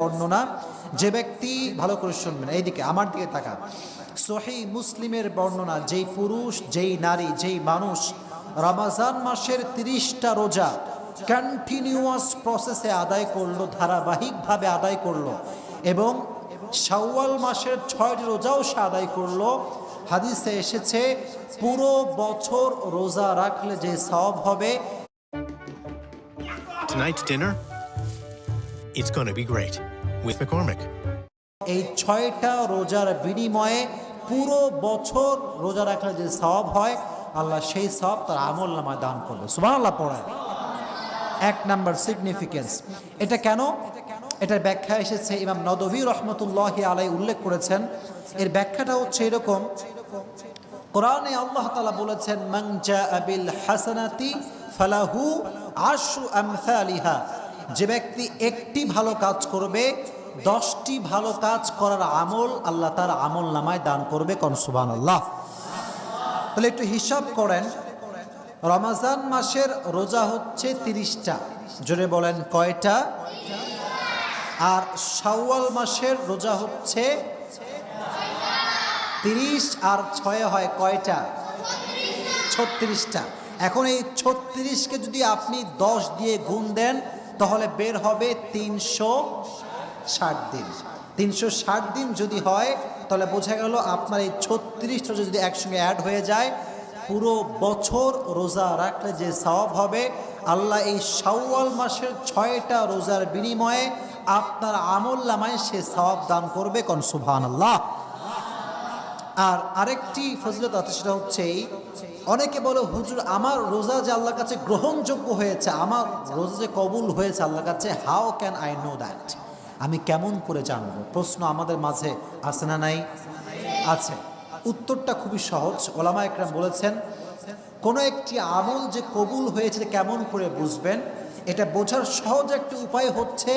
বর্ণনা, যে ব্যক্তি, ভালো করে শুনবেন, এইদিকে আমার দিকে তাকান, সহিহ মুসলিমের বর্ণনা, যেই পুরুষ, যেই নারী, যেই মানুষ রমজান মাসের 30টা রোজা কন্টিনিউয়াস প্রসেসে আদায় করলো, ধারাবাহিকভাবে আদায় করলো, এবং শাওয়াল মাসের 6টি রোজাও সে আদায় করলো, হাদিসে এসেছে পুরো বছর রোজা রাখলে যে সওয়াব হবে। Tonight's dinner, it's going to be great with McCormick. এই 6টা রোজার বিনিময়ে পুরো বছর রোজা রাখলে যে সওয়াব হয়, আল্লাহ সেই সওয়াব তার আমলনামায় দান করবে। সুবহানাল্লাহ পড়েন। 1 নাম্বার সিগনিফিকেন্স। এটা কেন? এটার ব্যাখ্যা এসেছে ইমাম নদভী রহমতুল্লাহি আলাইহি উল্লেখ করেছেন। এর ব্যাখ্যাটা হচ্ছে এরকম, কোরআনে আল্লাহ তাআলা বলেছেন, মান জাআ বিল হাসানাতি ফালাহু আশরু আমসালিহা, যে ব্যক্তি একটি ভালো কাজ করবে 10টি ভালো কাজ করার আমল আল্লাহ তার আমল নামায় দান করবে। কোন সুবহানাল্লাহ। তাহলে একটু হিসাব করেন, রমজান মাসের রোজা হচ্ছে 30টা, জোরে বলেন কয়টা? আর শাওয়াল মাসের রোজা হচ্ছে 30 আর 6 হয় কয়টা? 36টা। এখন এই 36কে যদি আপনি 10 দিয়ে গুণ দেন তাহলে বের হবে 360 দিন। 360 দিন যদি হয় তাহলে বোঝা গেল আপনার এই 36টা যদি একসঙ্গে অ্যাড হয়ে যায়, পুরো বছর রোজা রাখলে যে সওয়াব হবে, আল্লাহ এই শাওয়াল মাসের 6টা রোজার বিনিময়ে আপনার আমলনামায় সে সওয়াব দান করবে। কোন সুবহানাল্লাহ। আর আরেকটি ফজিলত আছে, সেটা হচ্ছে অনেকে বলে, হুজুর আমার রোজা যে আল্লাহর কাছে গ্রহণযোগ্য হয়েছে, আমার রোজা যে কবুল হয়েছে আল্লাহর কাছে, how can I know that? আমি কেমন করে জানবো? প্রশ্ন আমাদের মাঝে আছে না নাই? আছে। উত্তরটা খুবই সহজ। ওলামা একরাম বলেছেন, কোনো একটি আমল যে কবুল হয়েছে কেমন করে বুঝবেন? এটা বোঝার সহজ একটি উপায় হচ্ছে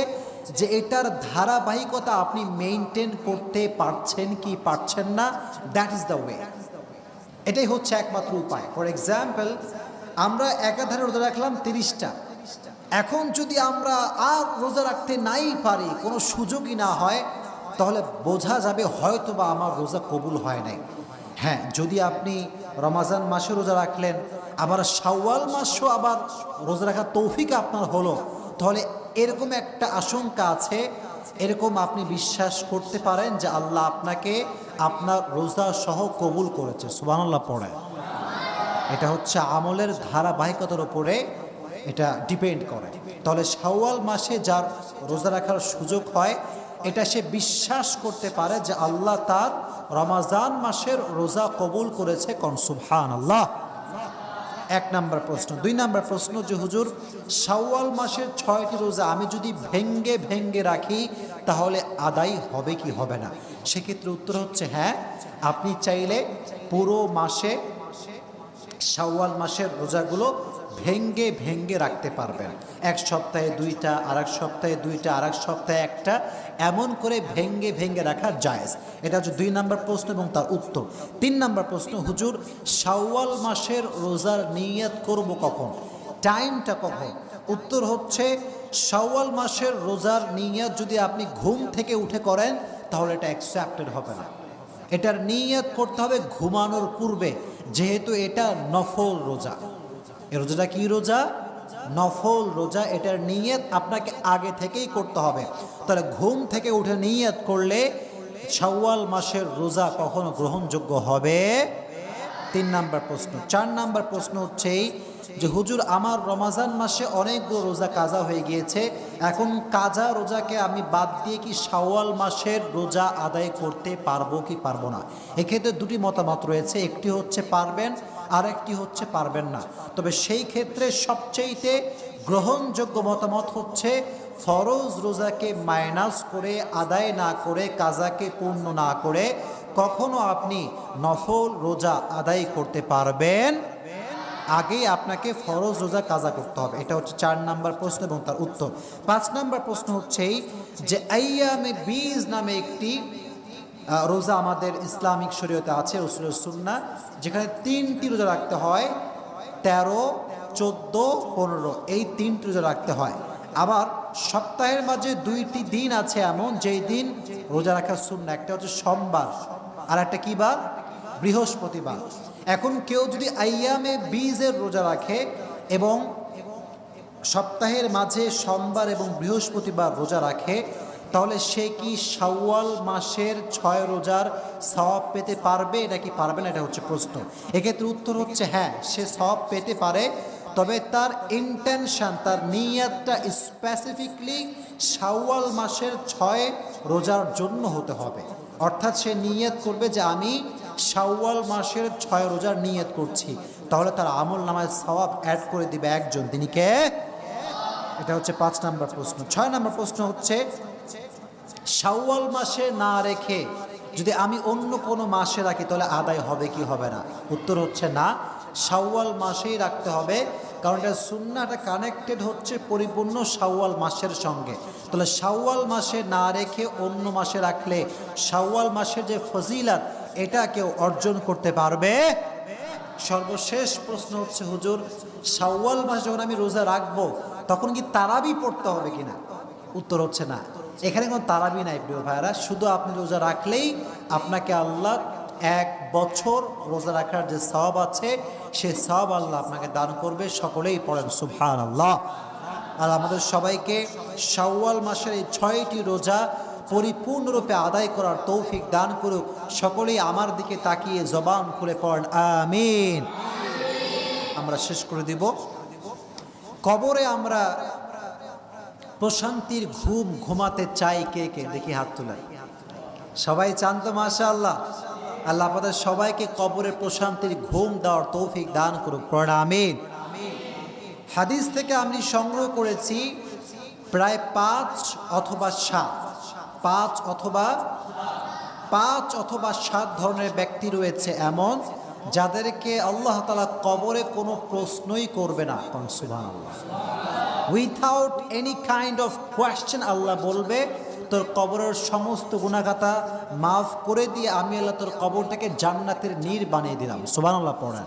যে এটার ধারাবাহিকতা আপনি মেইনটেইন করতে পারছেন কি পারছেন না, দ্যাট ইজ দ্য ওয়ে। এটাই হচ্ছে একমাত্র উপায়। ফর এক্সাম্পল, আমরা একাধারে রোজা রাখলাম 30টা, এখন যদি আমরা আর রোজা রাখতে নাই পারি, কোনো সুযোগই না হয়, তাহলে বোঝা যাবে হয়তো বা আমার রোজা কবুল হয় নাই। হ্যাঁ, যদি আপনি রমজান মাসে রোজা রাখলেন, আবার শাওয়াল মাসও আবার রোজা রাখার তৌফিক আপনার হলো, তাহলে এরকম একটা আশঙ্কা আছে, এরকম আপনি বিশ্বাস করতে পারেন যে আল্লাহ আপনাকে আপনার রোজা সহ কবুল করেছে। সুবহানাল্লাহ পড়ে। এটা হচ্ছে আমলের ধারাবাহিকতার উপরে এটা ডিপেন্ড করে। তাহলে শাওয়াল মাসে যার রোজা রাখার সুযোগ হয়, এটা সে বিশ্বাস করতে পারে যে আল্লাহ তার রমজান মাসের রোজা কবুল করেছে। কোন সুবহানাল্লাহ। 1 নাম্বার প্রশ্ন। 2 নাম্বার প্রশ্ন, যে হুজুর শাওয়াল মাসের 6টি রোজা আমি যদি ভেঙ্গে ভেঙ্গে রাখি তাহলে আদায় হবে কি হবে না? সেক্ষেত্রে উত্তর হচ্ছে হ্যাঁ, আপনি চাইলে পুরো মাসে শাওয়াল মাসের রোজাগুলো ভেঙ্গে ভেঙ্গে রাখতে পারবেন। 1 সপ্তাহে 2টা, আর 1 সপ্তাহে 2টা, আর 1 সপ্তাহে 1টা, এমন করে ভেঙ্গে ভেঙ্গে রাখা জায়েজ। এটা হচ্ছে 2 নাম্বার প্রশ্ন এবং তার উত্তর। 3 নাম্বার প্রশ্ন, হুজুর শাওয়াল মাসের রোজার নিয়ত করব কখন, টাইমটা কখন? উত্তর হচ্ছে, শাওয়াল মাসের রোজার নিয়ত যদি আপনি ঘুম থেকে উঠে করেন তাহলে এটা অ্যাকসেপ্টেড হবে না। এটার নিয়ত করতে হবে ঘুমানোর পূর্বে, যেহেতু এটা নফল রোজা। এই রোজাটা কি রোজা? নফল রোজা। এটার নিয়ত আপনাকে আগে থেকেই করতে হবে। তাহলে ঘুম থেকে উঠে নিয়ত করলে শাওয়াল মাসের রোজা কখনো গ্রহণযোগ্য হবে? 3 নাম্বার প্রশ্ন। 4 নাম্বার প্রশ্ন হচ্ছে যে হুজুর আমার রমজান মাসে অনেকগুলো রোজা কাজা হয়ে গিয়েছে, এখন কাজা রোজাকে আমি বাদ দিয়ে কি শাওয়াল মাসের রোজা আদায় করতে পারবো কি পারবো না? এক্ষেত্রে 2টি মতামত রয়েছে, একটি হচ্ছে পারবেন, আর একটি হচ্ছে পারবেন না। তবে সেই ক্ষেত্রে সবচেয়ে গ্রহণযোগ্য মতামত হচ্ছে ফরজ রোজাকে মাইনাস করে, আদায় না করে, কাজাকে পূর্ণ না করে কখনো আপনি নফল রোজা আদায় করতে পারবেন, আগে আপনাকে ফরজ রোজা কাজা করতে হবে। এটা হচ্ছে 4 নাম্বার প্রশ্ন এবং তার উত্তর। 5 নাম্বার প্রশ্ন হচ্ছে যে আইয়ামে বীজ নামে একটি রোজা আমাদের ইসলামিক শরীয়তে আছে, রাসূলের সুন্নাহ, যেখানে 3টি রোজা রাখতে হয়, 13, 14, 15, এই 3টি রোজা রাখতে হয়। আবার সপ্তাহের মাঝে 2টি দিন আছে এমন যেই দিন রোজা রাখা সুন্নাহ। একটা হচ্ছে সোমবার, আর একটা কি বার? বৃহস্পতিবার। এখন কেউ যদি আইয়ামে বীজের রোজা রাখে এবং সপ্তাহের মাঝে সোমবার এবং বৃহস্পতিবার রোজা রাখে, তাহলে সে কি শাওয়াল মাসের 6 রোজার সওয়াব পেতে পারবে? এটা কি পারবে না? এটা হচ্ছে প্রশ্ন। এক্ষেত্রে উত্তর হচ্ছে হ্যাঁ, সে সওয়াব পেতে পারে, তবে তার ইন্টেনশন, তার নিয়তটা স্পেসিফিকলি শাওয়াল মাসের 6 রোজার জন্য হতে হবে। অর্থাৎ সে নিয়ত করবে যে আমি শাওয়াল মাসের 6 রোজার নিয়ত করছি, তাহলে তার আমল নামায় সওয়াব অ্যাড করে দিবে একজন, তিনি কে? এটা হচ্ছে 5 নম্বর প্রশ্ন। 6 নম্বর প্রশ্ন হচ্ছে শাওয়াল মাসে না রেখে যদি আমি অন্য কোনো মাসে রাখি তাহলে আদায় হবে কি হবে না? উত্তর হচ্ছে না, শাওয়াল মাসেই রাখতে হবে, কারণ এটা সুন্নাহটা কানেক্টেড হচ্ছে পরিপূর্ণ শাওয়াল মাসের সঙ্গে। তাহলে শাওয়াল মাসে না রেখে অন্য মাসে রাখলে শাওয়াল মাসের যে ফজিলত এটা কেউ অর্জন করতে পারবে? সর্বশেষ প্রশ্ন হচ্ছে হুজুর, শাওয়াল মাস যখন আমি রোজা রাখবো তখন কি তারাবি পড়তে হবে কিনা? উত্তর হচ্ছে না, এখানে কোনো তারাবি নাই প্রিয় ভাইরা। শুধু আপনি রোজা রাখলেই আপনাকে আল্লাহ 1 বছর রোজা রাখার যে সওয়াব আছে সে সওয়াব আল্লাহ আপনাকে দান করবে। সকলেই পড়েন সুবহানাল্লাহ। আর আমাদের সবাইকে শাওয়াল মাসের এই 6টি রোজা পরিপূর্ণরূপে আদায় করার তৌফিক দান করুক। সকলেই আমার দিকে তাকিয়ে জবান খুলে পড়েন আমিন। আমরা শেষ করে দিব। কবরে আমরা প্রশান্তির ঘুম ঘুমাতে চাই কে কে? দেখি হাত তুলেন। সবাই চান তো? মাশাআল্লাহ। আল্লাহ আপনাদের সবাইকে কবরে প্রশান্তির ঘুম দেওয়ার তৌফিক দান করুক, পড়েন আমিন। হাদিস থেকে আমি সংগ্রহ করেছি প্রায় 5 অথবা 7 ধরনের ব্যক্তি রয়েছে এমন যাদেরকে আল্লাহ তাআলা কবরে কোনো প্রশ্নই করবে না। সুবহানাল্লাহ। Without any kind of question Allah বলবে তোর কবরের সমস্ত গুনাহগাতা মাফ করে দিয়ে আমি আল্লাহ তোর কবরটাকে জান্নাতের নীড় বানিয়ে দিলাম। সুবহানাল্লাহ পড়েন।